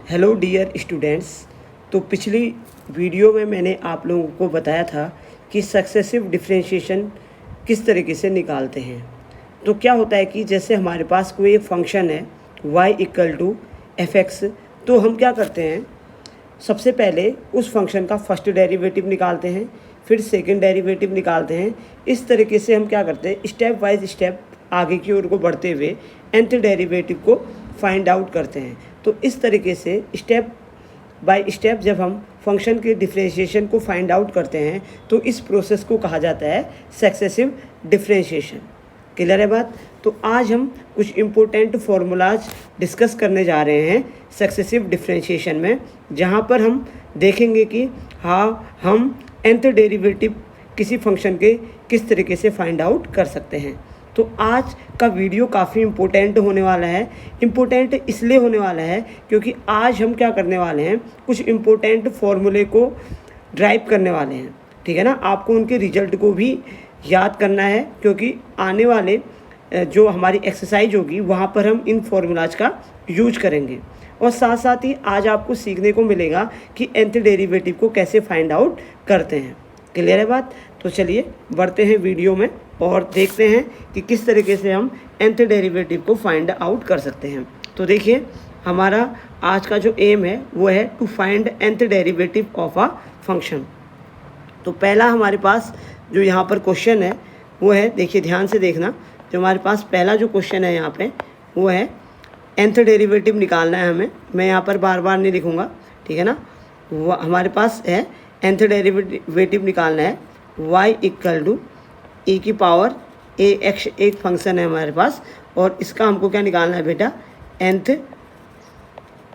Hello dear students. तो पिछली video में मैंने आप लोगों को बताया था कि सक्सेसिव डिफरेंशिएशन किस तरीके से निकालते हैं। तो क्या होता है कि जैसे हमारे पास कोई एक फंक्शन है y equal to f x, तो हम क्या करते हैं, सबसे पहले उस फंक्शन का फर्स्ट डेरिवेटिव निकालते हैं, फिर सेकंड डेरिवेटिव निकालते हैं। इस तरीके से हम क्या करते हैं, स्टेप वाइज स्टेप आगे की ओर को बढ़ते हुए nth डेरिवेटिव को फाइंड आउट करते हैं। तो इस तरीके से स्टेप बाय स्टेप जब हम फंक्शन के डिफरेंशिएशन को फाइंड आउट करते हैं तो इस प्रोसेस को कहा जाता है सक्सेसिव डिफरेंशिएशन। क्लियर है बात? तो आज हम कुछ इम्पोर्टेंट फार्मूलाज डिस्कस करने जा रहे हैं सक्सेसिव डिफरेंशिएशन में, जहां पर हम देखेंगे कि हाँ हम nth डेरिवेटिव किसी फंक्शन के किस तरीके से फाइंड आउट कर सकते हैं। तो आज का वीडियो काफ़ी इम्पोर्टेंट होने वाला है। इम्पोर्टेंट इसलिए होने वाला है क्योंकि आज हम क्या करने वाले हैं, कुछ इम्पोर्टेंट फॉर्मूले को ड्राइव करने वाले हैं। ठीक है ना, आपको उनके रिजल्ट को भी याद करना है क्योंकि आने वाले जो हमारी एक्सरसाइज होगी वहाँ पर हम इन फॉर्मूलाज का यूज करेंगे। और साथ साथ ही आज आपको सीखने को मिलेगा कि nth डेरिवेटिव को कैसे फाइंड आउट करते हैं। क्लियर है बात? तो चलिए बढ़ते हैं वीडियो में और देखते हैं कि किस तरीके से हम nth डेरिवेटिव को फाइंड आउट कर सकते हैं। तो देखिए, हमारा आज का जो एम है वो है to find nth derivative of a function. तो पहला हमारे पास जो यहाँ पर क्वेश्चन है वो है, देखिए ध्यान से देखना, जो हमारे पास पहला जो क्वेश्चन है यहाँ पे वो है nth डेरिवेटिव निकालना है हमें। मैं यहाँ पर बार बार नहीं लिखूँगा, ठीक है ना। वो हमारे पास है nth डेरिवेटिव निकालना है y इक्वल टू e की पावर ax, एक फंक्शन है हमारे पास, और इसका हमको क्या निकालना है बेटा, nth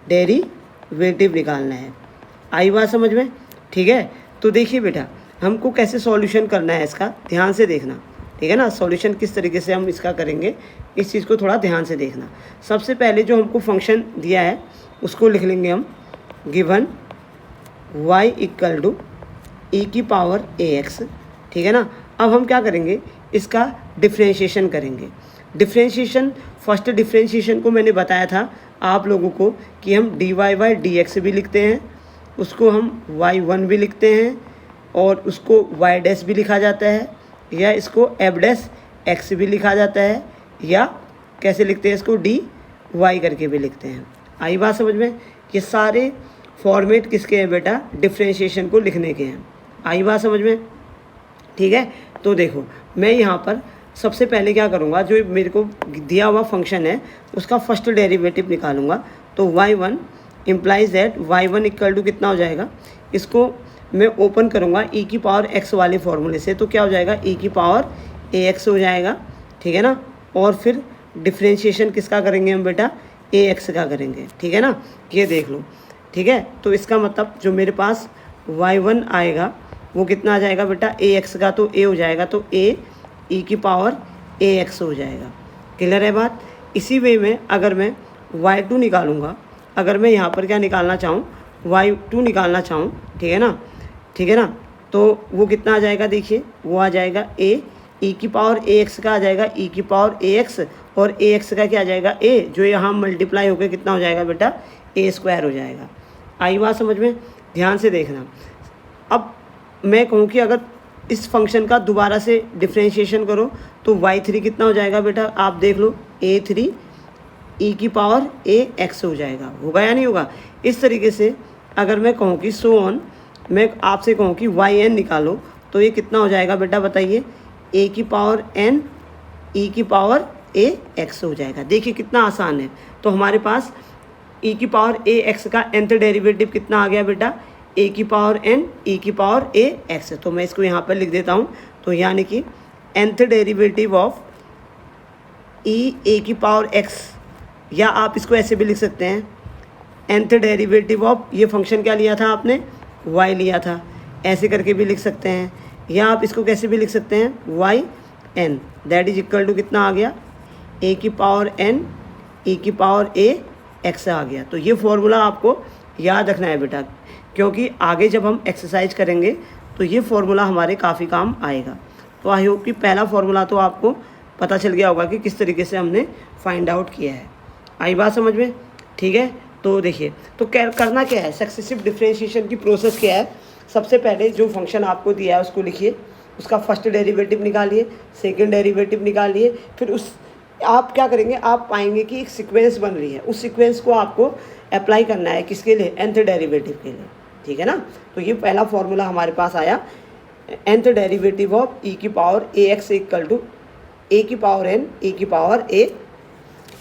डेरिवेटिव निकालना है। आई बात समझ में? ठीक है। तो देखिए बेटा, हमको कैसे सॉल्यूशन करना है इसका, ध्यान से देखना, ठीक है ना। सॉल्यूशन किस तरीके से हम इसका करेंगे, इस चीज़ को थोड़ा ध्यान से देखना। सबसे पहले जो हमको फंक्शन दिया है उसको लिख लेंगे हम, given y equal to e की पावर ax, ठीक है ना। अब हम क्या करेंगे, इसका डिफरेंशिएशन करेंगे। डिफरेंशिएशन, फर्स्ट डिफरेंशिएशन को मैंने बताया था आप लोगों को कि हम dy बाई dx भी लिखते हैं, उसको हम y1 भी लिखते हैं, और उसको y डैश भी लिखा जाता है, या इसको f डैश x भी लिखा जाता है, या कैसे लिखते हैं इसको dy करके भी लिखते हैं। आई बात समझ में? ये सारे फॉर्मेट किसके हैं बेटा, डिफरेंशिएशन को लिखने के हैं। आई बात समझ में? ठीक है। तो देखो, मैं यहाँ पर सबसे पहले क्या करूँगा, जो मेरे को दिया हुआ फंक्शन है उसका फर्स्ट डेरिवेटिव निकालूंगा। तो y1 implies that y1 equal to कितना हो जाएगा, इसको मैं ओपन करूँगा e की पावर x वाले फॉर्मूले से, तो क्या हो जाएगा, e की पावर ax हो जाएगा, ठीक है ना। और फिर डिफरेंशिएशन किसका करेंगे हम बेटा, ax का करेंगे, ठीक है ना। ये देख लो, ठीक है। तो इसका मतलब जो मेरे पास y1 आएगा वो कितना आ जाएगा बेटा, ax का, तो a हो जाएगा, तो a e की पावर ax हो जाएगा। क्लियर है बात? इसी वे में अगर मैं y2 निकालूंगा, अगर मैं यहाँ पर क्या निकालना चाहूँ, y2 निकालना चाहूँ, ठीक है ना, ठीक है ना, तो वो कितना आ जाएगा, देखिए वो आ जाएगा a e की पावर ax का आ जाएगा e की पावर ax, और ax का क्या आ जाएगा a, जो यहाँ मल्टीप्लाई होकर कितना हो जाएगा बेटा, a स्क्वायर हो जाएगा। आई बात समझ में? ध्यान से देखना। अब मैं कहूँ कि अगर इस फंक्शन का दोबारा से डिफरेंशिएशन करो तो y3 कितना हो जाएगा बेटा, आप देख लो, a3 e की पावर ax हो जाएगा। होगा या नहीं होगा? इस तरीके से अगर मैं कहूँ कि सो ऑन, मैं आपसे कहूँ कि yn निकालो, तो ये कितना हो जाएगा बेटा, बताइए, a की पावर n e की पावर ax हो जाएगा। देखिए कितना आसान है। तो हमारे पास e की पावर ax का nth डेरिवेटिव कितना आ गया बेटा, a की पावर n e की पावर ax। तो मैं इसको यहाँ पर लिख देता हूँ, तो यानी कि nth डेरिवेटिव ऑफ a की पावर x, या आप इसको ऐसे भी लिख सकते हैं, nth डेरिवेटिव ऑफ, ये फंक्शन क्या लिया था आपने, y लिया था, ऐसे करके भी लिख सकते हैं, या आप इसको कैसे भी लिख सकते हैं, y n that is equal to कितना आ गया, a की पावर n e की पावर ax आ गया। तो ये फॉर्मूला आपको याद रखना है बेटा, क्योंकि आगे जब हम एक्सरसाइज करेंगे तो ये फॉर्मूला हमारे काफ़ी काम आएगा। तो आई होप कि पहला फॉर्मूला तो आपको पता चल गया होगा कि किस तरीके से हमने फाइंड आउट किया है। आई बात समझ में? ठीक है। तो देखिए, तो करना क्या है, सक्सेसिव डिफरेंशिएशन की प्रोसेस क्या है। सबसे पहले जो फंक्शन आपको दिया है उसको लिखिए, उसका फर्स्ट डेरिवेटिव निकालिए, सेकंड डेरिवेटिव निकालिए, फिर उस आप क्या करेंगे, आप पाएंगे कि एक सीक्वेंस बन रही है, उस सीक्वेंस को आपको अप्लाई करना है किसके लिए, nth डेरिवेटिव के लिए, ठीक है ना। तो ये पहला फॉर्मूला हमारे पास आया, nth डेरिवेटिव ऑफ e की power ax equal to a की पावर n e की पावर a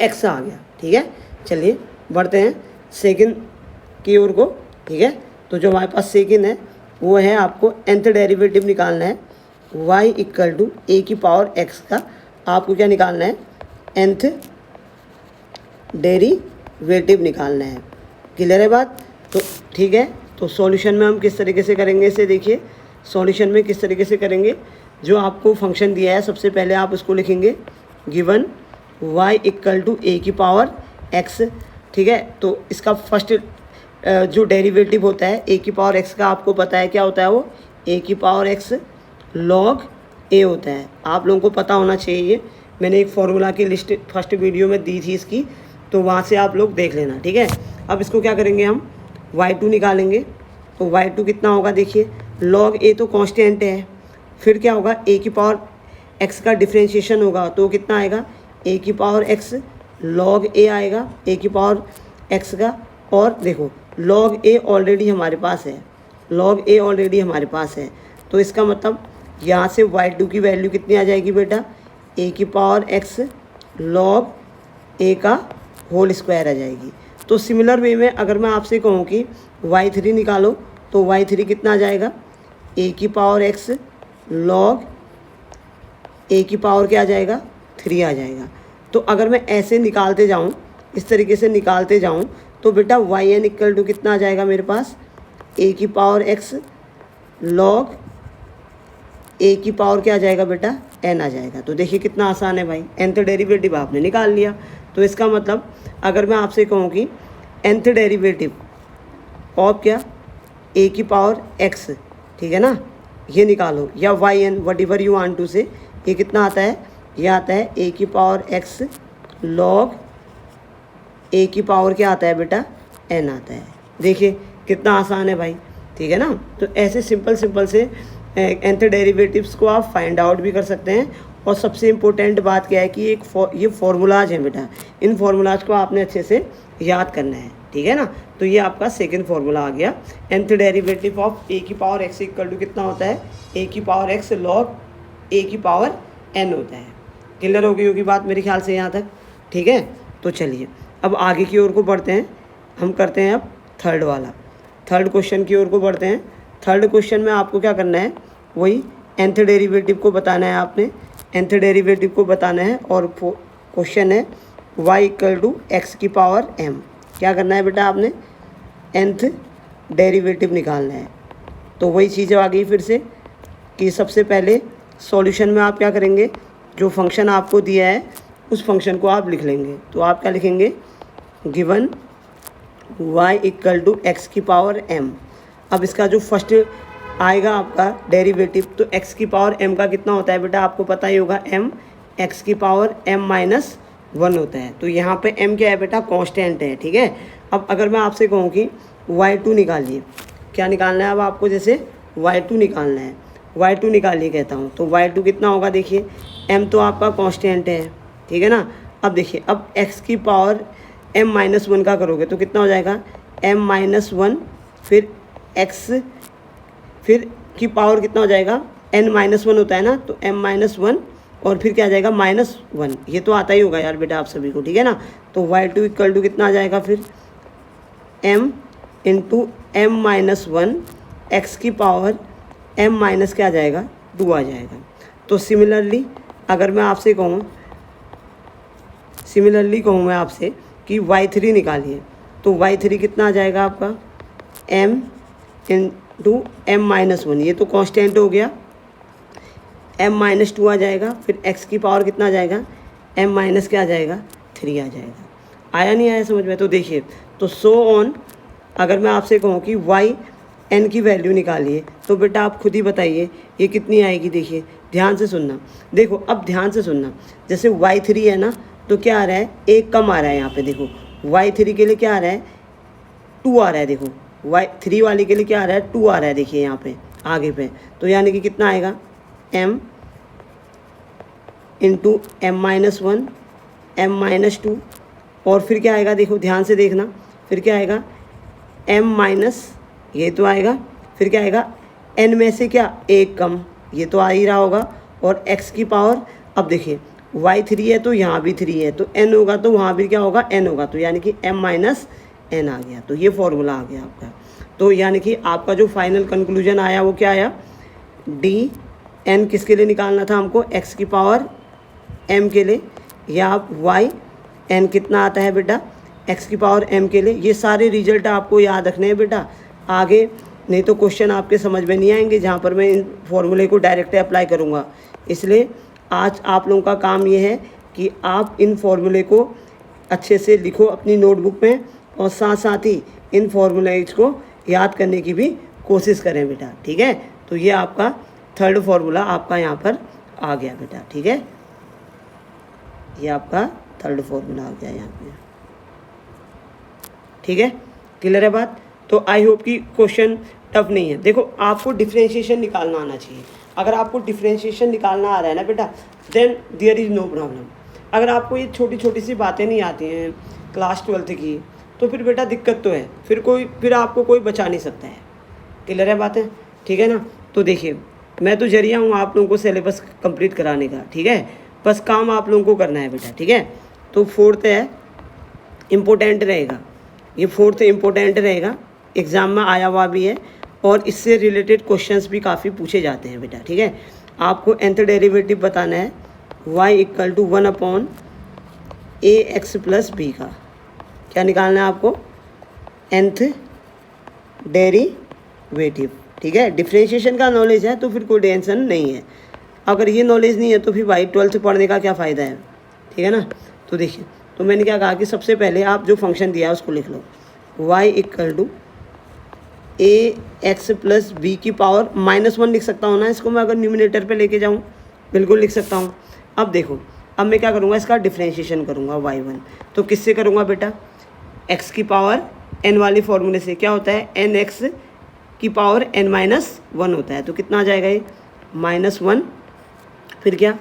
x आ गया, ठीक है। चलिए बढ़ते हैं सेकंड की ओर को, ठीक है। तो जो हमारे पास सेकंड है वो है, आपको nth डेरिवेटिव निकालना है y इक्वल टू a की पावर x का, आपको क्या निकालना है, nth डेरिवेटिव निकालना है। क्लियर है बात, तो ठीक है। तो सॉल्यूशन में हम किस तरीके से करेंगे इसे देखिए, सॉल्यूशन में किस तरीके से करेंगे, जो आपको फंक्शन दिया है सबसे पहले आप उसको लिखेंगे given y equal to a की पावर x, ठीक है। तो इसका फर्स्ट जो डेरिवेटिव होता है a की पावर x का, आपको पता है क्या होता है, वो a की पावर x log a होता है। आप लोगों को पता होना चाहिए, मैंने एक फॉर्मूला की लिस्ट फर्स्ट वीडियो में दी थी इसकी, तो वहाँ से आप लोग देख लेना, ठीक है। अब इसको क्या करेंगे, हम y2 निकालेंगे। तो y2 कितना होगा, देखिए log a तो कांस्टेंट है, फिर क्या होगा, a की पावर x का डिफरेंशिएशन होगा, तो कितना आएगा, a की पावर x log a आएगा, a की पावर x का। और देखो log a ऑलरेडी हमारे पास है, log a ऑलरेडी हमारे पास है, तो इसका मतलब यहाँ से y2 की वैल्यू कितनी आ जाएगी बेटा, a की पावर x log a का होल स्क्वायर आ जाएगी। तो सिमिलर वे में अगर मैं आपसे कहूँ कि y3 निकालो, तो y3 कितना आ जाएगा, a की पावर x log a की पावर क्या आ जाएगा, 3 आ जाएगा। तो अगर मैं ऐसे निकालते जाऊँ, इस तरीके से निकालते जाऊँ, तो बेटा yn इक्वल टू कितना आ जाएगा मेरे पास, a की पावर x log a की पावर क्या आ जाएगा बेटा, n आ जाएगा। तो देखिए कितना आसान है भाई, nth डेरिवेटिव आपने निकाल लिया। तो इसका मतलब अगर मैं आपसे कहूँ कि nth डेरिवेटिव ऑफ क्या, a की पावर x, ठीक है ना, ये निकालो, या yn whatever you want to say, ये कितना आता है, ये आता है a की पावर x log a की पावर क्या आता है बेटा, n आता है। देखिए कितना आसान है भाई, ठीक है ना। तो ऐसे सिंपल से nth डेरिवेटिव्स को आप फाइंड आउट भी कर सकते हैं। और सबसे इम्पोर्टेंट बात क्या है कि ये फार्मूलाज हैं बेटा, इन फार्मूलाज को आपने अच्छे से याद करना है, ठीक है ना। तो ये आपका सेकंड फार्मूला आ गया, nth डेरिवेटिव ऑफ a की पावर x इक्वल टू कितना होता है, a की पावर x log a की पावर n होता है। क्लियर हो गई होगी बात मेरे ख्याल से यहाँ तक, ठीक है। तो चलिए अब आगे की ओर को बढ़ते हैं, हम करते हैं अब थर्ड क्वेश्चन की ओर को बढ़ते हैं। थर्ड क्वेश्चन में आपको क्या करना है, वही nth डेरिवेटिव को बताना है, आपने nth डेरिवेटिव को बताना है। और क्वेश्चन है y इक्वल टू x की पावर m, क्या करना है बेटा, आपने nth डेरिवेटिव निकालना है। तो वही चीज़ आ गई फिर से कि सबसे पहले सॉल्यूशन में आप क्या करेंगे, जो फंक्शन आपको दिया है उस फंक्शन को आप लिख लेंगे। तो आप क्या लिखेंगे, given y equal to x की पावर m। अब इसका जो फर्स्ट आएगा आपका डेरिवेटिव, तो x की पावर m का कितना होता है बेटा, आपको पता ही होगा, m x की पावर m माइनस 1 होता है। तो यहाँ पे m क्या है बेटा, कांस्टेंट है, ठीक है। अब अगर मैं आपसे कहूँ कि y2 निकालिए, क्या निकालना है अब आपको, जैसे y2 निकालना है, y2 निकालिए कहता हूँ, तो y2 कितना होगा, देखिए m तो आपका कांस्टेंट है, ठीक है ना। अब देखिए, अब x की पावर m माइनस 1 का करोगे तो कितना हो जाएगा, m माइनस 1, फिर x फिर की पावर कितना हो जाएगा, n माइनस 1 होता है ना, तो m माइनस 1 और फिर क्या आ जाएगा, -1। ये तो आता ही होगा यार बेटा आप सभी को, ठीक है ना। तो y2 इक्वल टू कितना आ जाएगा, फिर m into m minus 1, x की पावर m माइनस क्या आ जाएगा, 2 आ जाएगा। तो सिमिलरली अगर मैं आपसे कहूँ, मैं आपसे कि y3 निकालिए, तो y3 कितना आ जाएगा आपका, m इंटू m माइनस 1, ये तो कांस्टेंट हो गया, m माइनस 2 आ जाएगा, फिर x की पावर कितना आ जाएगा, m माइनस क्या आ जाएगा, 3 आ जाएगा। आया नहीं आया समझ में। तो देखिए, तो सो ऑन अगर मैं आपसे कहूँ कि y n की वैल्यू निकालिए, तो बेटा आप खुद ही बताइए ये कितनी आएगी। देखिए ध्यान से सुनना, देखो अब ध्यान से सुनना, जैसे y3 है ना, तो क्या आ रहा है, एक कम आ रहा है यहाँ पे, देखो y3 के लिए क्या आ रहा है, 2 आ रहा है, देखो y3 वाले के लिए क्या आ रहा है, 2 आ रहा है, देखिए यहाँ पे आगे पे, तो यानी कि कितना आएगा, m इंटू m-1 m-2, और फिर क्या आएगा, देखो ध्यान से देखना, फिर क्या आएगा m माइनस, ये तो आएगा, फिर क्या आएगा n में से क्या एक कम, ये तो आ ही रहा होगा, और x की पावर, अब देखिए y3 है तो यहाँ भी 3 है, तो n होगा तो वहाँ भी क्या होगा, n होगा, तो यानी कि m माइनस n आ गया। तो ये फॉर्मूला आ गया आपका। तो यानी कि आपका जो फाइनल कंक्लूजन आया वो क्या आया, डी n किसके लिए निकालना था हमको, x की पावर m के लिए, या आप y n कितना आता है बेटा, x की पावर m के लिए। ये सारे रिजल्ट आपको याद रखने हैं बेटा, आगे नहीं तो क्वेश्चन आपके समझ में नहीं आएंगे जहाँ पर मैं इन फॉर्मूले को डायरेक्ट अप्लाई करूँगा। इसलिए आज आप लोगों का काम ये है कि आप इन फॉर्मूले को अच्छे से लिखो अपनी नोटबुक में, और साथ साथ ही इन फॉर्मूलेज को याद करने की भी कोशिश करें बेटा, ठीक है। तो ये आपका थर्ड फार्मूला आपका यहाँ पर आ गया बेटा, ठीक है, ये आपका थर्ड फार्मूला आ गया यहाँ पे, ठीक है, क्लियर है बात। तो आई होप कि क्वेश्चन टफ नहीं है। देखो आपको डिफ्रेंशिएशन निकालना आना चाहिए, अगर आपको डिफ्रेंशिएशन निकालना आ रहा है ना बेटा, then there is no problem. अगर आपको ये छोटी छोटी सी बातें नहीं आती हैं क्लास 12th की, तो फिर बेटा दिक्कत तो है, फिर आपको कोई बचा नहीं सकता है, क्लियर है बातें, ठीक है ना। तो देखिए मैं तो जरिया हूँ आप लोगों को सिलेबस कंप्लीट कराने का, ठीक है, बस काम आप लोगों को करना है बेटा, ठीक है। तो फोर्थ है इम्पोर्टेंट रहेगा, ये फोर्थ इम्पोर्टेंट रहेगा, एग्ज़ाम में आया हुआ भी है, और इससे रिलेटेड क्वेश्चंस भी काफ़ी पूछे जाते हैं बेटा, ठीक है। आपको nth डेरिवेटिव बताना है y equal to 1/ax plus b का क्या निकालना है आपको, nth डेरिवेटिव, ठीक है। डिफ्रेंशिएशन का नॉलेज है तो फिर कोई टेंशन नहीं है, अगर ये नॉलेज नहीं है तो फिर भाई 12th पढ़ने का क्या फ़ायदा है, ठीक है ना। तो देखिए, तो मैंने क्या कहा कि सबसे पहले आप जो फंक्शन दिया है उसको लिख लो, y equal to ax plus b की पावर -1 लिख सकता हूँ ना इसको मैं, अगर न्यूमिनेटर पे लेके जाऊँ बिल्कुल लिख सकता हूँ। अब देखो, अब मैं क्या करूँगा, इसका डिफ्रेंशिएशन करूँगा y1, तो किससे करूँगा बेटा, x की पावर n वाली फॉर्मूले से, क्या होता है nx की पावर n-1 होता है, तो कितना आ जाएगा ये -1, फिर क्या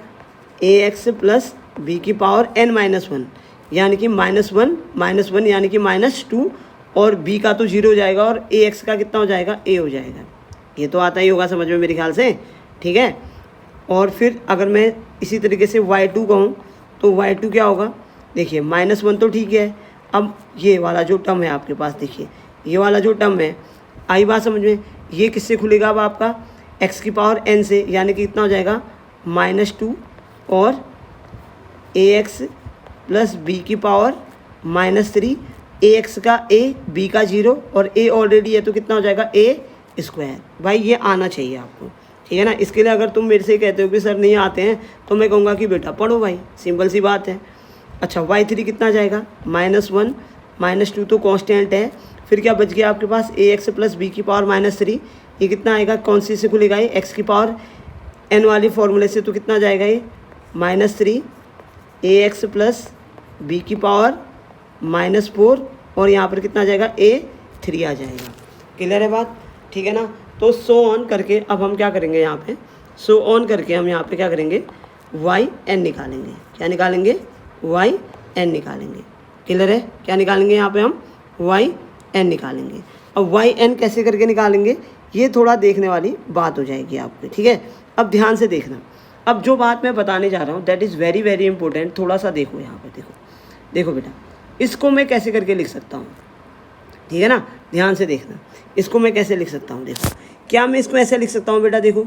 ax प्लस बी की पावर n-1, यानी कि -1 यानी कि -2, और b का तो 0 हो जाएगा, और ax का कितना हो जाएगा, a हो जाएगा। ये तो आता ही होगा समझ में मेरे ख्याल से, ठीक है। और फिर अगर मैं इसी तरीके से y2 कहूँ तो y2 क्या होगा, देखिए -1 तो ठीक है, अब ये वाला जो टर्म है आपके पास, देखिए ये वाला जो टर्म है, आई बात समझ में, ये किससे खुलेगा अब आपका x की पावर n से, यानी कि कितना हो जाएगा -2, और ax प्लस b की पावर -3, ax का a, b का 0, और a ऑलरेडी है तो कितना हो जाएगा a²। भाई ये आना चाहिए आपको, ठीक है ना। इसके लिए अगर तुम मेरे से कहते हो कि सर नहीं आते हैं, तो मैं कहूँगा कि बेटा पढ़ो भाई, सिंपल सी बात है। अच्छा y3 कितना जाएगा, -1 -2 तो कांस्टेंट है, फिर क्या बच गया आपके पास ax प्लस बी की पावर -3, ये कितना आएगा, कौन सी से खुलेगा ये, x की पावर n वाली फॉर्मूले से, तो कितना जाएगा ये -3 ax प्लस बी की पावर -4, और यहाँ पर कितना आ जाएगा a3 आ जाएगा, क्लियर है बात, ठीक है ना। तो सो ऑन करके अब हम क्या करेंगे, यहाँ पे सो ऑन करके हम यहाँ पे क्या करेंगे, yn निकालेंगे, क्या निकालेंगे, yn निकालेंगे, क्लियर है, क्या निकालेंगे यहाँ पे हम yn निकालेंगे। अब yn कैसे करके निकालेंगे, ये थोड़ा देखने वाली बात हो जाएगी आपको, ठीक है। अब ध्यान से देखना, अब जो बात मैं बताने जा रहा हूँ that is very very important, थोड़ा सा देखो यहाँ पे, देखो बेटा, इसको मैं कैसे करके लिख सकता हूँ, ठीक है ना, ध्यान से देखना, इसको मैं कैसे लिख सकता हूँ, देखो क्या मैं इसको ऐसे लिख सकता हूँ बेटा, देखो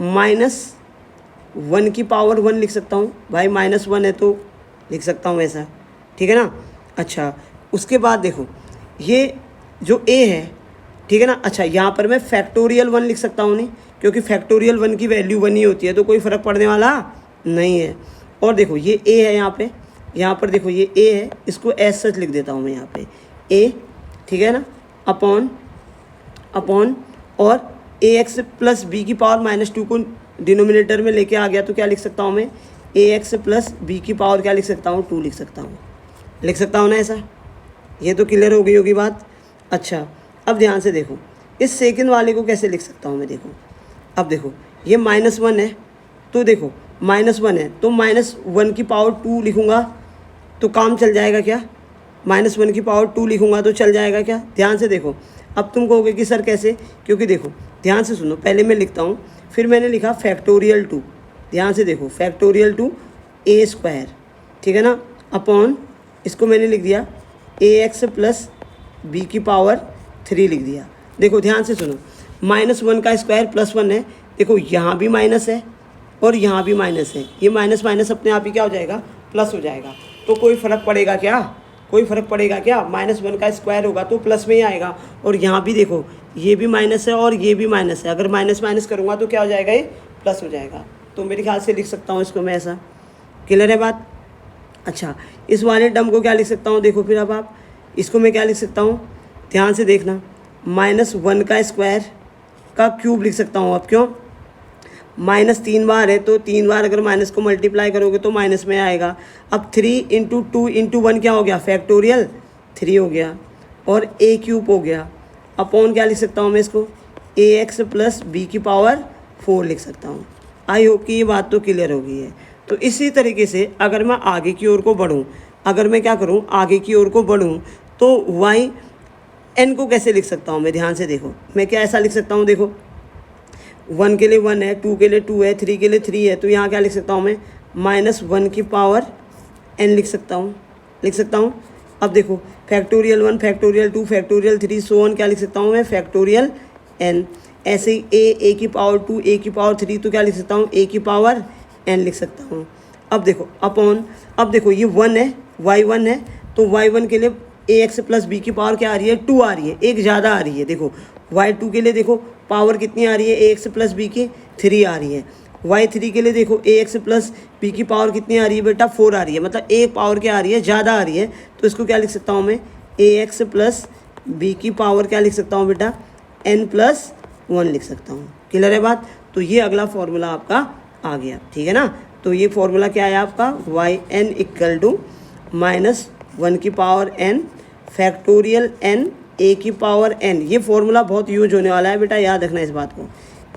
-1 की पावर 1 लिख सकता हूँ भाई, -1 है तो लिख सकता हूँ ऐसा, ठीक है ना। अच्छा उसके बाद देखो ये जो a है, ठीक है ना, अच्छा यहाँ पर मैं फैक्टोरियल 1 लिख सकता हूँ नहीं, क्योंकि फैक्टोरियल 1 की वैल्यू 1 ही होती है, तो कोई फ़र्क पड़ने वाला नहीं है। और देखो ये a है यहाँ पर देखो ये a है, इसको एज सच लिख देता हूँ मैं यहाँ पे a, ठीक है ना, अपॉन और ax प्लस बी की पावर -2 को डिनोमिनेटर में लेके आ गया, तो क्या लिख सकता हूँ मैं, ax प्लस बी की पावर क्या लिख सकता हूँ, 2 लिख सकता हूँ ना ऐसा, ये तो क्लियर हो गई होगी बात। अच्छा, अब ध्यान से देखो, इस सेकंड वाले को कैसे लिख सकता हूँ मैं, देखो अब देखो ये -1 है, तो देखो -1 है तो -1 की पावर 2 लिखूँगा तो काम चल जाएगा क्या? -1 की पावर 2 लिखूँगा तो चल जाएगा क्या? ध्यान से देखो। अब तुम कहोगे कि सर कैसे? क्योंकि देखो ध्यान से सुनो, पहले मैं लिखता हूँ, फिर मैंने लिखा फैक्टोरियल 2, ध्यान से देखो फैक्टोरियल 2 a², ठीक है ना, अपॉन इसको मैंने लिख दिया ax प्लस b की पावर 3 लिख दिया। देखो ध्यान से सुनो, -1 का स्क्वायर +1 है, देखो यहाँ भी माइनस है और यहाँ भी माइनस है, ये माइनस माइनस अपने आप ही क्या हो जाएगा, प्लस हो जाएगा। तो कोई फ़र्क पड़ेगा क्या? कोई फ़र्क पड़ेगा क्या? -1 का स्क्वायर होगा तो प्लस में ही आएगा, और यहाँ भी देखो ये भी माइनस है और ये भी माइनस है, अगर माइनस माइनस करूँगा तो क्या हो जाएगा, ये प्लस हो जाएगा। तो मेरे ख्याल से लिख सकता हूँ इसको मैं ऐसा। क्लियर है बात? अच्छा, इस वाले टर्म को क्या लिख सकता हूँ, देखो फिर अब आप इसको मैं क्या लिख सकता हूँ, ध्यान से देखना, -1 का स्क्वायर का क्यूब लिख सकता हूँ। अब क्यों? माइनस 3 बार है तो 3 बार अगर माइनस को मल्टीप्लाई करोगे तो माइनस में आएगा। अब 3 × 2 × 1 क्या हो गया, फैक्टोरियल 3 हो गया, और a³ हो गया, अपॉन क्या लिख सकता हूँ मैं इसको, ax प्लस b की पावर 4 लिख सकता हूँ। आई होप कि ये बात तो क्लियर हो गई है। तो इसी तरीके से अगर मैं आगे की ओर को बढ़ूँ, अगर मैं क्या करूँ, आगे की ओर को बढ़ूँ तो y n को कैसे लिख सकता हूँ मैं, ध्यान से देखो, मैं क्या ऐसा लिख सकता हूँ, देखो 1 के लिए 1 है, 2 के लिए 2 है, 3 के लिए 3 है, तो यहाँ क्या लिख सकता हूँ मैं, -1 की पावर n लिख सकता हूँ। अब देखो factorial 1, factorial 2, factorial 3 so on क्या लिख सकता हूँ मैं, फैक्टोरियल n। ऐसे ही a की पावर 2, a की पावर 3, तो क्या लिख सकता हूँ, a की पावर n लिख सकता हूँ। अब देखो अपॉन, अब देखो ये 1 है, y1 है, तो y1 के लिए ax प्लस b की पावर क्या आ रही है, 2 आ रही है, एक ज़्यादा आ रही है। देखो y2 के लिए देखो पावर कितनी आ रही है, ax प्लस b की 3 आ रही है। y3 के लिए देखो ax प्लस b की पावर कितनी आ रही है बेटा, 4 आ रही है, मतलब एक पावर क्या आ रही है, ज़्यादा आ रही है। तो इसको क्या लिख सकता हूँ मैं, ax प्लस b की पावर क्या लिख सकता हूँ बेटा, n प्लस 1 लिख सकता हूँ। क्लियर है बात? तो ये अगला फॉर्मूला आपका आ गया, ठीक है ना। तो ये फॉर्मूला क्या है आपका, yn = -1 की power n factorial n a की पावर n। ये फॉर्मूला बहुत यूज होने वाला है बेटा, याद रखना इस बात को,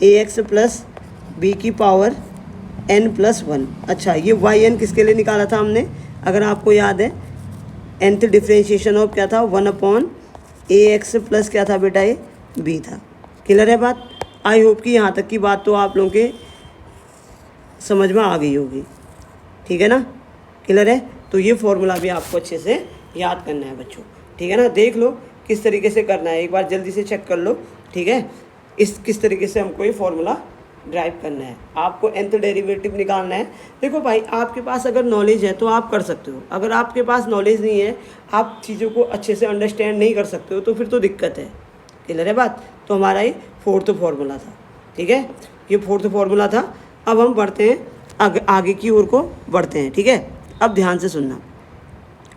ax प्लस b की पावर n प्लस 1। अच्छा, ये yn किसके लिए निकाला था हमने, अगर आपको याद है, nth डिफ्रेंशिएशन ऑफ क्या था, 1/ax प्लस क्या था बेटा, ये b था। क्लियर है बात? आई होप कि यहाँ तक की बात तो आप लोगों के समझ में आ गई होगी, ठीक है ना। क्लियर है? तो ये फॉर्मूला भी आपको अच्छे से याद करना है बच्चों, ठीक है ना। देख लो किस तरीके से करना है, एक बार जल्दी से चेक कर लो, ठीक है। किस तरीके से हमको ये फॉर्मूला ड्राइव करना है, आपको nth डेरिवेटिव निकालना है। देखो भाई, आपके पास अगर नॉलेज है तो आप कर सकते हो, अगर आपके पास नॉलेज नहीं है, आप चीज़ों को अच्छे से अंडरस्टैंड नहीं कर सकते हो, तो फिर तो दिक्कत है। क्लियर है बात? तो हमारा ये 4th फॉर्मूला था, ठीक है, ये 4th फॉर्मूला था। अब हम बढ़ते हैं आगे की ओर को बढ़ते हैं, ठीक है। अब ध्यान से सुनना,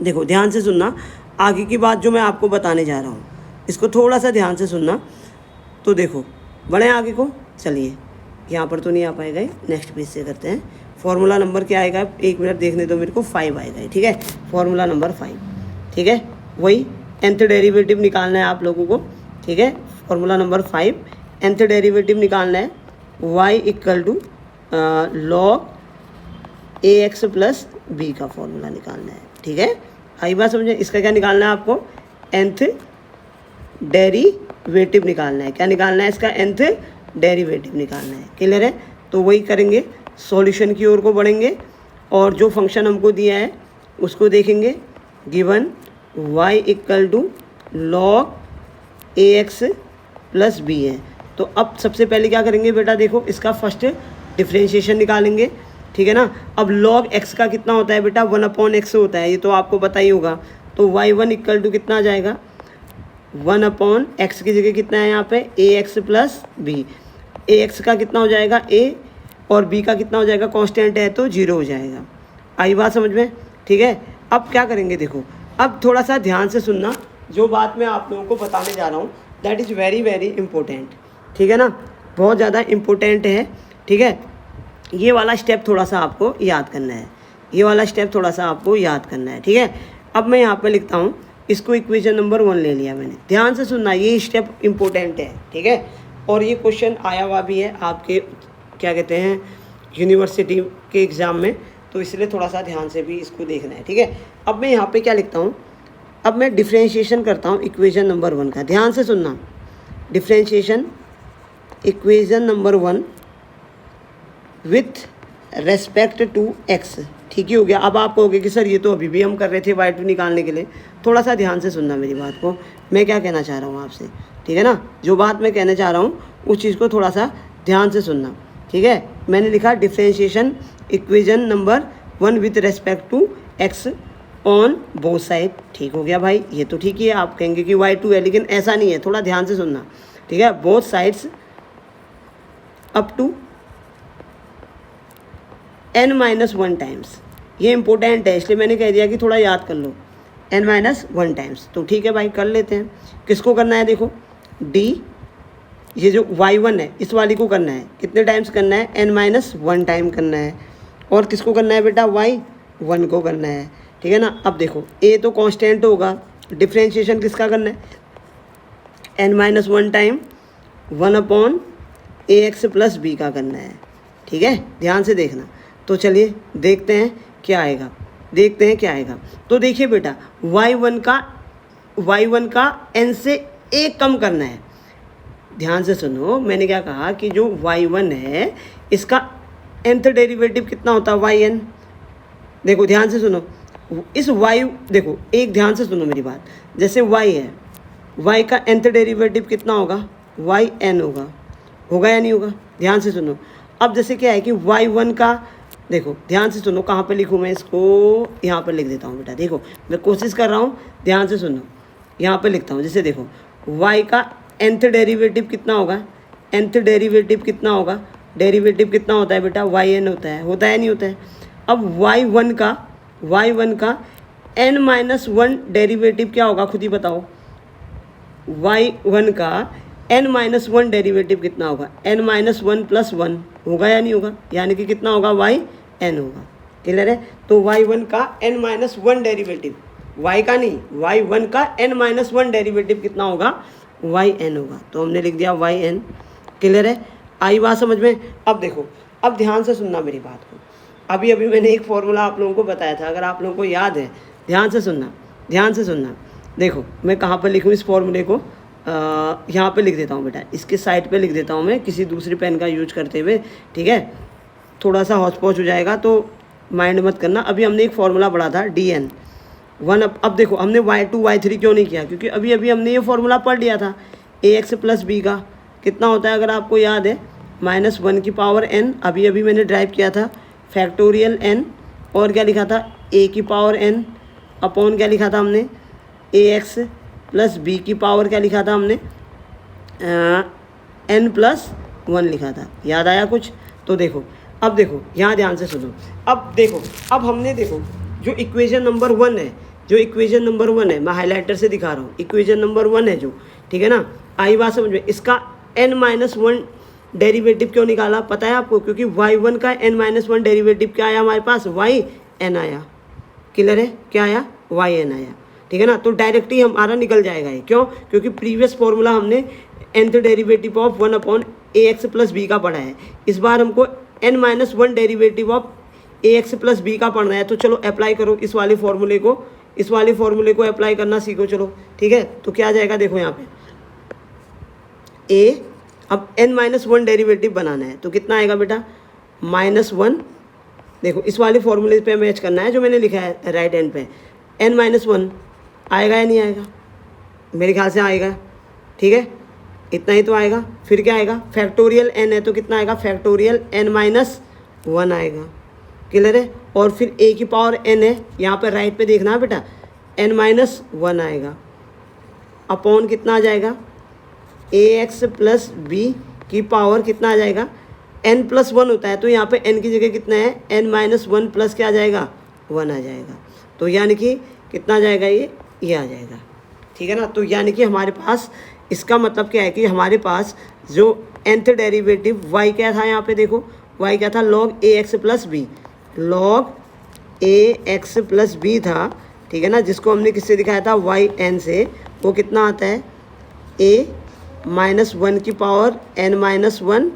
देखो ध्यान से सुनना, आगे की बात जो मैं आपको बताने जा रहा हूँ, इसको थोड़ा सा ध्यान से सुनना। तो देखो बढ़ें आगे को, चलिए, यहाँ पर तो नहीं आ पाएगा, नेक्स्ट पेज से करते हैं। फॉर्मूला नंबर क्या आएगा, 1 मिनट देखने दो मेरे को, 5 आएगा, ठीक है, फॉर्मूला नंबर 5, ठीक है। वही nth डेरिवेटिव निकालना है आप लोगों को, ठीक है। फॉर्मूला नंबर 5, nth डेरिवेटिव निकालना है, y = log ax plus b का फॉर्मूला निकालना है, ठीक है। आई बात समझे? इसका क्या निकालना है आपको, nth डेरिवेटिव निकालना है। क्या निकालना है इसका, nth डेरिवेटिव निकालना है। क्लियर है? तो वही करेंगे, सॉल्यूशन की ओर को बढ़ेंगे और जो फंक्शन हमको दिया है उसको देखेंगे। Given y = log ax plus b है। तो अब सबसे पहले क्या करेंगे बेटा, देखो इसका फर्स्ट डिफ्रेंशिएशन निकालेंगे, ठीक है ना। अब log x का कितना होता है बेटा, 1/x होता है, ये तो आपको पता ही होगा। तो y1 = कितना आ जाएगा, 1/x की जगह कितना है यहाँ पे, ax प्लस b। ax का कितना हो जाएगा, a, और b का कितना हो जाएगा, कांस्टेंट है तो 0 हो जाएगा। आई बात समझ में? ठीक है। अब क्या करेंगे, देखो अब थोड़ा सा ध्यान से सुनना, जो बात मैं आप लोगों को बताने जा रहा हूँ that is very very important, ठीक है ना, बहुत ज़्यादा इम्पोर्टेंट है, ठीक है। ये वाला स्टेप थोड़ा सा आपको याद करना है, ये वाला स्टेप थोड़ा सा आपको याद करना है, ठीक है। अब मैं यहाँ पे लिखता हूँ इसको इक्वेशन नंबर 1 ले लिया मैंने। ध्यान से सुनना, ये स्टेप इम्पोर्टेंट है, ठीक है। और ये क्वेश्चन आया हुआ भी है आपके क्या कहते हैं यूनिवर्सिटी के एग्ज़ाम में, तो इसलिए थोड़ा सा ध्यान से भी इसको देखना है, ठीक है। अब मैं यहाँ पे क्या लिखता हूँ, अब मैं डिफ्रेंशिएशन करता हूँ इक्वेशन नंबर 1 का। ध्यान से सुनना, differentiation equation number 1 with respect to x, ठीक ही हो गया। अब आप कहोगे कि सर ये तो अभी भी हम कर रहे थे y2 निकालने के लिए। थोड़ा सा ध्यान से सुनना मेरी बात को, मैं क्या कहना चाह रहा हूँ आपसे, ठीक है ना। जो बात मैं कहना चाह रहा हूँ उस चीज़ को थोड़ा सा ध्यान से सुनना, ठीक है। मैंने लिखा differentiation equation number 1 with respect to x on both side, ठीक हो गया भाई, ये तो ठीक ही है। आप कहेंगे कि y2 है, लेकिन ऐसा नहीं है, थोड़ा ध्यान से सुनना, ठीक है। Both sides up to n-1 times, ये इंपॉर्टेंट है इसलिए मैंने कह दिया कि थोड़ा याद कर लो, n-1 टाइम्स। तो ठीक है भाई, कर लेते हैं। किसको करना है, देखो d, ये जो y1 है इस वाली को करना है, कितने टाइम्स करना है, n-1 टाइम करना है। और किसको करना है बेटा, y1 को करना है, ठीक है ना। अब देखो a तो कांस्टेंट होगा, डिफ्रेंशिएशन किसका करना है, n-1 time 1/ax plus b का करना है, ठीक है। ध्यान से देखना। तो चलिए देखते हैं क्या आएगा, देखते हैं क्या आएगा। तो देखिए बेटा y1 का n से एक कम करना है। ध्यान से सुनो, मैंने क्या कहा कि जो y1 है इसका nth डेरिवेटिव कितना होता है, yn। देखो ध्यान से सुनो, इस y, देखो एक ध्यान से सुनो मेरी बात, जैसे y है, y का nth डेरिवेटिव कितना होगा, yn होगा या नहीं होगा। ध्यान से सुनो, अब जैसे क्या है कि y1 का, देखो ध्यान से सुनो, कहाँ पे लिखूँ मैं इसको, यहाँ पर लिख देता हूँ बेटा। देखो मैं कोशिश कर रहा हूँ, ध्यान से सुनो, यहाँ पे लिखता हूँ। जैसे देखो y का nth डेरिवेटिव कितना होगा, nth डेरिवेटिव कितना होगा, डेरिवेटिव कितना होता है बेटा, yn होता है नहीं होता है। अब y1 का n-1 डेरिवेटिव क्या होगा, खुद ही बताओ। y1 का n-1 डेरिवेटिव कितना होगा, n-1 + 1 होगा या नहीं होगा, यानी कि कितना होगा, yn होगा। क्लियर है। तो y1 का n-1 डेरिवेटिव, y का नहीं, y1 का n-1 डेरिवेटिव कितना होगा, yn होगा। तो हमने लिख दिया yn। क्लियर है, आई बात समझ में। अब देखो, अब ध्यान से सुनना मेरी बात को। अभी मैंने एक फॉर्मूला आप लोगों को बताया था, अगर आप लोगों को याद है, ध्यान से सुनना, ध्यान से सुनना। देखो मैं कहाँ पर लिखूँ इस फॉर्मूले को, यहाँ पे लिख देता हूँ बेटा, इसके साइड पे लिख देता हूँ मैं किसी दूसरी पेन का यूज करते हुए, ठीक है। थोड़ा सा हौच पौच हो जाएगा तो माइंड मत करना। अभी हमने एक फार्मूला पढ़ा था dn1। अब देखो हमने y2 y3 क्यों नहीं किया, क्योंकि अभी हमने ये फार्मूला पढ़ लिया था। ax + b का कितना होता है, अगर आपको याद है, -1n। अभी मैंने ड्राइव किया था फैक्टोरियल n, और क्या लिखा था, a⁴n अपॉन क्या लिखा था हमने, ax + b की पावर क्या लिखा था हमने, n+1 लिखा था। याद आया कुछ। तो देखो, अब देखो यहाँ ध्यान से सुनो। अब देखो, अब हमने देखो जो इक्वेशन नंबर 1 है, जो इक्वेशन नंबर 1 है, मैं हाइलाइटर से दिखा रहा हूँ, इक्वेशन नंबर 1 है जो, ठीक है ना। आई बात समझ में। इसका n-1 डेरिवेटिव क्यों निकाला पता है आपको, क्योंकि y1 का n-1 डेरिवेटिव क्या आया हमारे पास, yn आया। क्लियर है, क्या आया, yn आया, ठीक है ना। तो डायरेक्टली हमारा निकल जाएगा ये, क्यों, क्योंकि प्रीवियस फॉर्मूला हमने nth derivative of 1/ax + b का पढ़ा है। इस बार हमको n-1 derivative of ax + b का पढ़ना है। तो चलो अप्लाई करो इस वाले फॉर्मूले को, इस वाले फॉर्मूले को अप्लाई करना सीखो, चलो ठीक है। तो क्या आ जाएगा, देखो यहाँ पे a, अब n-1 डेरिवेटिव बनाना है, तो कितना आएगा बेटा, -1। देखो इस वाले फॉर्मूले पे मैच करना है जो मैंने लिखा है राइट हैंड पे, n-1 आएगा या नहीं आएगा, मेरे ख्याल से आएगा, ठीक है, इतना ही तो आएगा। फिर क्या आएगा, फैक्टोरियल n है तो कितना आएगा, फैक्टोरियल n-1 आएगा। क्लियर है। और फिर a⁴n है, यहाँ पर राइट पे देखना है बेटा, n-1 आएगा, अपॉन कितना आ जाएगा, ax + b की पावर कितना आ जाएगा, n+1 होता है, तो यहाँ पे n की जगह कितना है, n-1 प्लस क्या आ जाएगा, 1 आ जाएगा। तो यानी कि कितना आ जाएगा, ये आ जाएगा, ठीक है ना। तो यानी कि हमारे पास, इसका मतलब क्या है कि हमारे पास जो nth डेरिवेटिव y क्या था, यहाँ पे देखो y क्या था, log ax + b, log ax + b था, ठीक है ना, जिसको हमने किससे दिखाया था, वाई एन से, वो कितना आता है, ए माइनस 1 की power n minus 1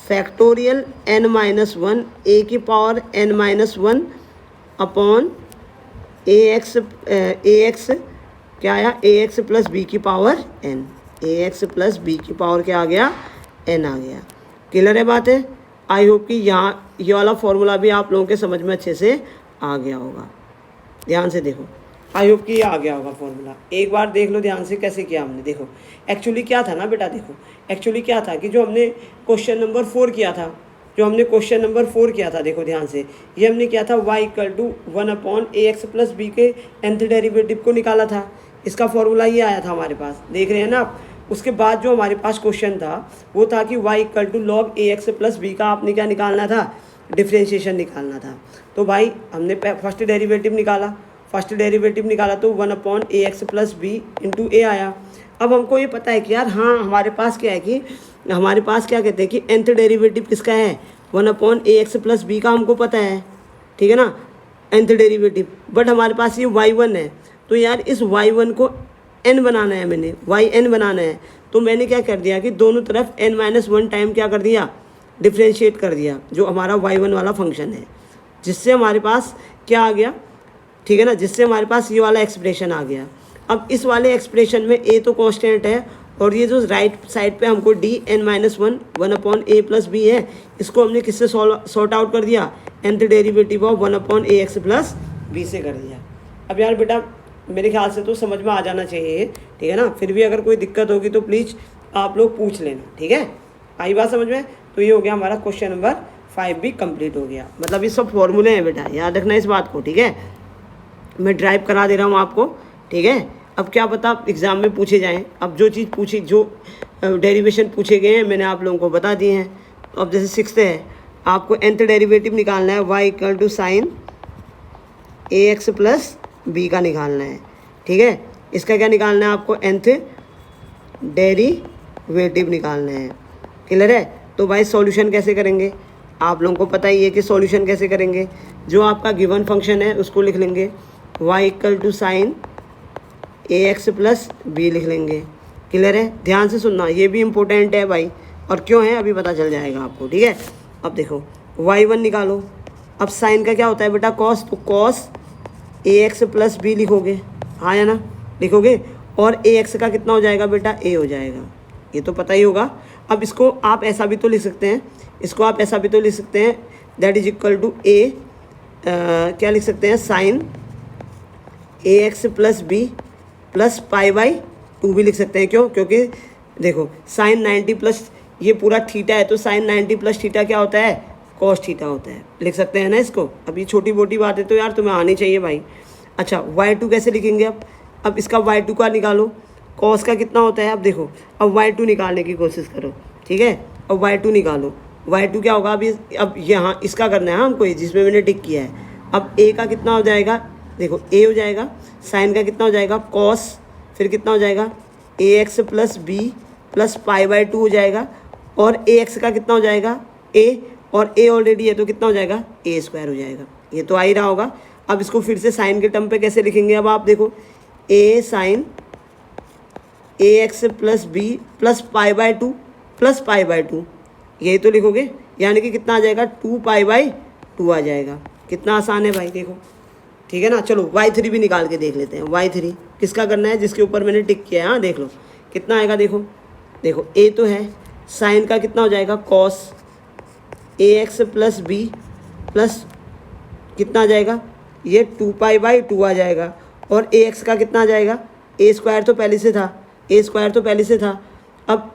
factorial n minus 1 ए की power n minus 1 upon a x क्या आया, ए एक्स प्लस बी की पावर n, ए एक्स प्लस बी की पावर क्या आ गया, n आ गया। क्लियर है बात है। आई होप कि यहाँ ये वाला फॉर्मूला भी आप लोगों के समझ में अच्छे से आ गया होगा। ध्यान से देखो, आई होप कि ये आ गया होगा फॉर्मूला। एक बार देख लो ध्यान से कैसे किया हमने। देखो एक्चुअली क्या था ना बेटा, देखो एक्चुअली क्या था कि जो हमने क्वेश्चन नंबर 4 किया था, देखो ध्यान से, ये हमने किया था y equal to 1 upon a x plus b के nth डेरिवेटिव को निकाला था। इसका फॉर्मूला ये आया था हमारे पास, देख रहे हैं ना आप। उसके बाद जो हमारे पास क्वेश्चन था वो था कि y equal to log a x plus b का आपने क्या निकालना था, डिफ्रेंशिएशन निकालना था। तो भाई हमने फर्स्ट डेरिवेटिव निकाला तो 1 upon a x plus B into ए आया। अब हमको ये पता है कि यार हाँ हमारे पास क्या है कि हमारे पास क्या कहते हैं कि nth डेरिवेटिव किसका है, 1 upon a x plus b का हमको पता है, ठीक है ना, nth डेरिवेटिव। बट हमारे पास ये y1 है, तो यार इस y1 को n बनाना है, मैंने yn बनाना है। तो मैंने क्या कर दिया कि दोनों तरफ n-1 टाइम क्या कर दिया, डिफ्रेंशिएट कर दिया, जो हमारा y1 वाला फंक्शन है, जिससे हमारे पास क्या आ गया, ठीक है ना, जिससे हमारे पास ये वाला एक्सप्रेशन आ गया। अब इस वाले एक्सप्रेशन में a तो कांस्टेंट है और ये जो राइट साइड पे हमको dn-1 1 अपॉन ए प्लस बी है, इसको हमने किससे सॉर्ट आउट कर दिया, nth derivative of 1 upon a x plus b से कर दिया। अब यार बेटा मेरे ख्याल से तो समझ में आ जाना चाहिए, ठीक है ना। फिर भी अगर कोई दिक्कत होगी तो प्लीज़ आप लोग पूछ लेना, ठीक है। आई बात समझ में। तो ये हो गया हमारा क्वेश्चन नंबर 5 भी कंप्लीट हो गया। मतलब ये सब फॉर्मूले हैं बेटा, याद रखना इस बात को, ठीक है। मैं ड्राइव करा दे रहा हूँ आपको, ठीक है। अब क्या पता एग्ज़ाम में पूछे जाएँ। अब जो चीज़ पूछी, जो डेरिवेशन पूछे गए हैं मैंने आप लोगों को बता दिए हैं। अब जैसे 6th है, आपको nth डेरिवेटिव निकालना है, y equal to sine a x plus b का निकालना है, ठीक है। इसका क्या निकालना है आपको, nth डेरिवेटिव निकालना है। क्लियर है। तो भाई सॉल्यूशन कैसे करेंगे, आप लोगों को पता ही है कि सॉल्यूशन कैसे करेंगे। जो आपका गिवन फंक्शन है उसको लिख लेंगे, y equal to sine a x plus b लिख लेंगे। क्लियर है। ध्यान से सुनना, ये भी इम्पोर्टेंट है भाई, और क्यों है अभी पता चल जाएगा आपको, ठीक है। अब देखो y1 निकालो। अब साइन का क्या होता है बेटा, कॉस, तो cos a x plus B लिखोगे, हाँ या ना, लिखोगे। और ए एक्स का कितना हो जाएगा बेटा, ए हो जाएगा, ये तो पता ही होगा। अब इसको आप ऐसा भी तो लिख सकते हैं, that is equal to a, क्या लिख सकते हैं, sine a x plus B plus pi by 2 भी लिख सकते हैं। क्यों, क्योंकि देखो साइन 90 प्लस ये पूरा थीटा है, तो साइन 90 प्लस थीटा क्या होता है, कॉस थीटा होता है, लिख सकते हैं ना इसको। अब ये छोटी मोटी बात है तो यार तुम्हें आनी चाहिए भाई। अच्छा y2 कैसे लिखेंगे, अब इसका y2 का निकालो, कॉस का कितना होता है। अब देखो अब y2 निकालने की कोशिश करो, ठीक है। अब y2 निकालो, y2 क्या होगा, अब यहाँ इसका करना है हमको, जिसमें मैंने टिक किया है। अब a का कितना हो जाएगा, देखो a हो जाएगा, साइन का कितना हो जाएगा, कॉस, फिर कितना हो जाएगा A x plus B plus pi by 2 हो जाएगा, और ए एक्स का कितना हो जाएगा, a, और a ऑलरेडी है तो कितना हो जाएगा, a स्क्वायर हो जाएगा। ये तो आ ही रहा होगा। अब इसको फिर से साइन के टर्म पे कैसे लिखेंगे, अब आप देखो a sine a x plus B plus pi by 2 plus pi by 2, यही तो लिखोगे, यानी कि कितना आ जाएगा, 2 पाई बाई 2 आ जाएगा। कितना आसान है भाई, देखो, ठीक है ना। चलो y3 भी निकाल के देख लेते हैं। y3 किसका करना है, जिसके ऊपर मैंने टिक किया है, हाँ देख लो कितना आएगा। देखो a तो है, साइन का कितना हो जाएगा, cos a x plus B plus कितना आ जाएगा, ये 2 पाई बाई 2 आ जाएगा, और ए एक्स का कितना आ जाएगा, ए स्क्वायर तो पहले से था, अब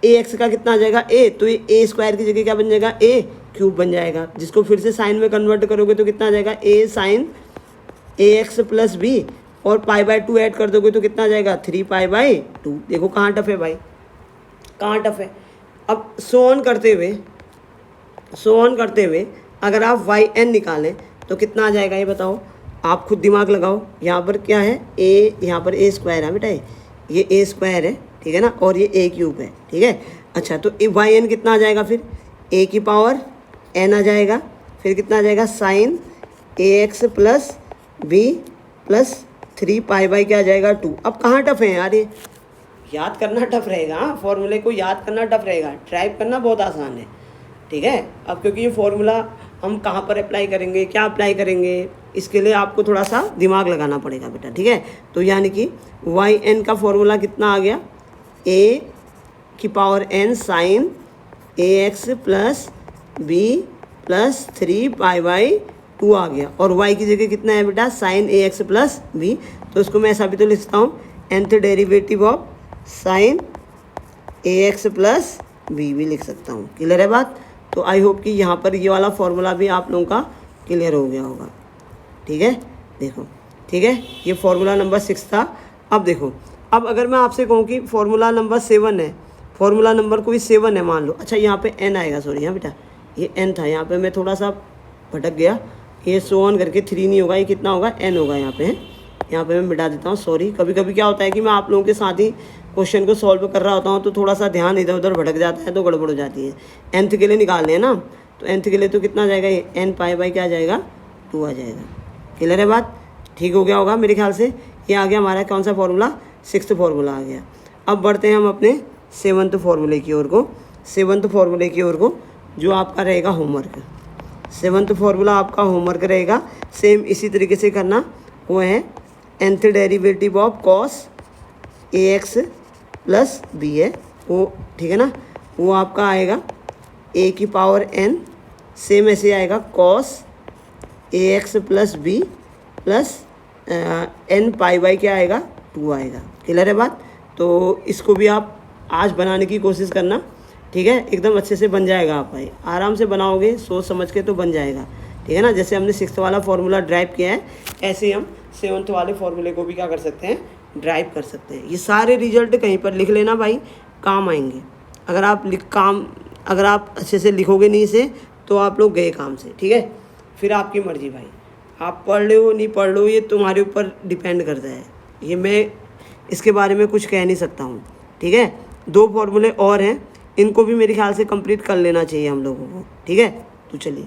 ए एक्स का कितना आ जाएगा, ए, तो ये ए स्क्वायर की जगह क्या बन जाएगा, ए क्यूब बन जाएगा, जिसको फिर से साइन में कन्वर्ट करोगे तो कितना आ जाएगा, ए sign a x plus B, और पाई बाई 2 ऐड कर दोगे तो कितना आ जाएगा, 3 पाई बाई 2। देखो कहाँ टफ है भाई, कहाँ टफ है। अब सो ऑन करते हुए अगर आप yn निकालें तो कितना आ जाएगा, ये बताओ, आप खुद दिमाग लगाओ। यहाँ पर क्या है, a, यहाँ पर a स्क्वायर है बेटा, ये a स्क्वायर है, ठीक है ना, और ये a क्यूब है, ठीक है। अच्छा तो yn कितना आ जाएगा, फिर a की पावर n आ जाएगा, फिर कितना आ जाएगा, sine a x plus B plus 3 pi by क्या आ जाएगा 2। अब कहाँ टफ है यार, ये याद करना टफ रहेगा। हाँ, फॉर्मूले को याद करना टफ रहेगा, टाइप करना बहुत आसान है, ठीक है। अब क्योंकि ये फॉर्मूला हम कहाँ पर अप्लाई करेंगे, क्या अप्लाई करेंगे, इसके लिए आपको थोड़ा सा दिमाग लगाना पड़ेगा बेटा, ठीक है। तो यानी कि वाई एन का फॉर्मूला कितना आ गया, ए की power n sine a x plus B plus 3 pi by 2 आ गया। और y की जगह कितना है बेटा, sine a x plus b. तो इसको मैं ऐसा भी तो लिखता हूँ, nth derivative of sine a x plus b भी लिख सकता हूँ। क्लियर है बात। तो आई होप कि यहाँ पर ये वाला फॉर्मूला भी आप लोगों का क्लियर हो गया होगा, ठीक है। देखो, ठीक है, ये फॉर्मूला नंबर 6 था। अब देखो, अब अगर मैं आपसे कहूँ कि फॉर्मूला नंबर 7 है, फॉर्मूला नंबर कोई 7 है मान लो, अच्छा यहाँ पे n आएगा, सॉरी हाँ बेटा ये n था, यहाँ पे मैं थोड़ा सा भटक गया, ये सो ऑन करके 3 नहीं होगा, ये कितना होगा n होगा यहाँ पे मैं मिटा देता हूँ, सॉरी। कभी कभी क्या होता है कि मैं आप लोगों के साथ ही क्वेश्चन को सॉल्व कर रहा होता हूँ तो थोड़ा सा ध्यान इधर उधर भटक जाता है तो गड़बड़ हो जाती है। nth के लिए निकालने हैं ना, तो nth के लिए तो कितना आ जाएगा, ये n पाई बाई क्या आ जाएगा 2 आ जाएगा। क्लियर है बात, ठीक हो गया होगा मेरे ख्याल से। ये आ गया हमारा कौन सा फॉर्मूला, 6th फॉर्मूला आ गया। अब बढ़ते हैं हम अपने 7th फॉर्मूले की ओर को, 7th फॉर्मूले की ओर को, जो आपका रहेगा होमवर्क। 7th फॉर्मूला आपका होमवर्क रहेगा, सेम इसी तरीके से करना। वो है nth derivative of cos a x plus b है वो, ठीक है ना। वो आपका आएगा a की पावर n, सेम ऐसे आएगा cos a x plus B plus n pi by क्या आएगा 2 आएगा। क्लियर है बात। तो इसको भी आप आज बनाने की कोशिश करना, ठीक है, एकदम अच्छे से बन जाएगा। आप भाई आराम से बनाओगे सोच समझ के तो बन जाएगा, ठीक है ना। जैसे हमने 6th वाला फॉर्मूला ड्राइव किया है, ऐसे ही हम 7th वाले फॉर्मूले को भी क्या कर सकते हैं, ड्राइव कर सकते हैं। ये सारे रिजल्ट कहीं पर लिख लेना भाई, काम आएंगे। अगर आप अच्छे से लिखोगे नहीं इसे तो आप लोग गए काम से, ठीक है। फिर आपकी मर्जी भाई, आप पढ़ लो नहीं पढ़ लो, ये तुम्हारे ऊपर डिपेंड करता है। ये मैं इसके बारे में कुछ कह नहीं सकता हूँ, ठीक है। 2 फॉर्मूले और हैं, इनको भी मेरे ख्याल से कंप्लीट कर लेना चाहिए हम लोगों को, ठीक है। तो चलिए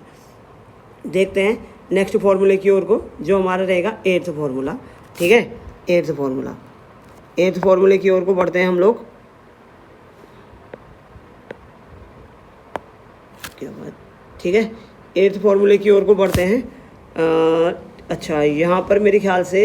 देखते हैं नेक्स्ट फॉर्मूले की ओर को, जो हमारा रहेगा 8th फॉर्मूला, ठीक है। 8th फॉर्मूला, 8th फॉर्मूले की ओर को बढ़ते हैं हम लोग। क्या बात, ठीक है, 8th फॉर्मूले की ओर को बढ़ते हैं। अच्छा यहाँ पर मेरे ख्याल से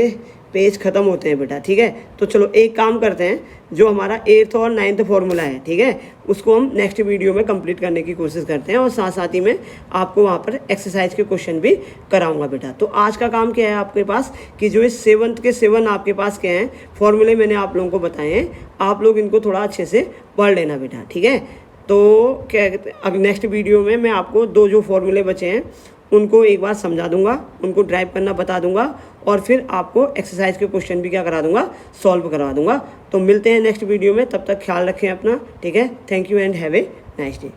पेज ख़त्म होते हैं बेटा, ठीक है। तो चलो एक काम करते हैं, जो हमारा 8th और 9th फॉर्मूला है, ठीक है, उसको हम नेक्स्ट वीडियो में कंप्लीट करने की कोशिश करते हैं, और साथ साथ ही में आपको वहाँ पर एक्सरसाइज के क्वेश्चन भी कराऊंगा बेटा। तो आज का काम क्या है आपके पास, कि जो इस 7th के 7 आपके पास क्या हैं फॉर्मूले मैंने आप लोगों को बताए हैं, आप लोग इनको थोड़ा अच्छे से पढ़ लेना बेटा, ठीक है। तो क्या कहते हैं, अब नेक्स्ट वीडियो में मैं आपको 2 जो फॉर्मूले बचे हैं उनको एक बार समझा दूंगा, उनको ड्राइव करना बता दूंगा, और फिर आपको एक्सरसाइज के क्वेश्चन भी क्या करा दूंगा, सॉल्व करवा दूंगा। तो मिलते हैं नेक्स्ट वीडियो में, तब तक ख्याल रखें अपना, ठीक है। Thank you and have a nice day.